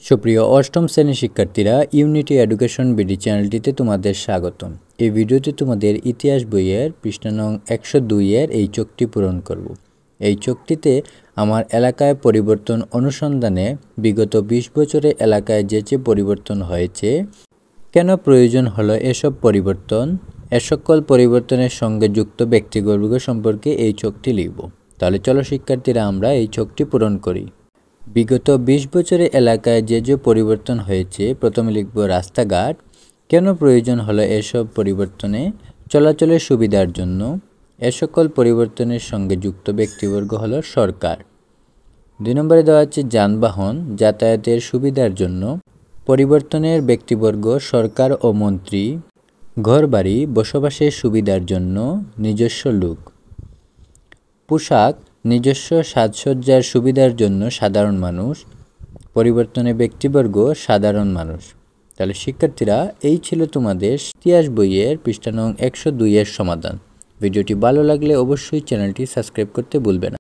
সুপ্রিয় অষ্টম শ্রেণীর শিক্ষার্থীরা, ইউনিটি এডুকেশন বিডি চ্যানেলটিতে তোমাদের স্বাগতম। এই ভিডিওতে তোমাদের ইতিহাস বইয়ের পৃষ্ঠা নং 102-এর এই চকটি পূরণ করব। এই চকটিতে আমার এলাকায় পরিবর্তন অনুসন্ধানে বিগত 20 বছরে এলাকায় যে পরিবর্তন হয়েছে, কেন প্রয়োজন হলো এসব পরিবর্তন, এ সকল পরিবর্তনের সঙ্গে যুক্ত ব্যক্তিবর্গ সম্পর্কে এই চকটি লিখব। তাহলে চলো শিক্ষার্থীরা, আমরা এই চকটি পূরণ করি। বিগত 20 বছরে এলাকায় যে পরিবর্তন হয়েছে, প্রথমে লিখব রাস্তাঘাট। কেন প্রয়োজন হলো এসব পরিবর্তনে? চলাচলের সুবিধার জন্য। এ সকল পরিবর্তনের সঙ্গে যুক্ত ব্যক্তিবর্গ হলো সরকার। 2 নম্বরে দেওয়া আছে যানবাহন, যাতায়াতের সুবিধার জন্য। পরিবর্তনের ব্যক্তিবর্গ সরকার ও মন্ত্রী। ঘরবাড়ি, বসবাসের সুবিধার জন্য নিজস্ব লোক। পোশাক, নিজস্ব সাজসজ্জার সুবিধার জন্য সাধারণ মানুষ। পরিবর্তনে ব্যক্তিবর্গ সাধারণ মানুষ। তাহলে শিক্ষার্থীরা, এই ছিল তোমাদের ইতিহাস বইয়ের পৃষ্ঠা নং 102-এর সমাধান। ভিডিওটি ভালো লাগলে অবশ্যই চ্যানেলটি সাবস্ক্রাইব করতে ভুলবে না।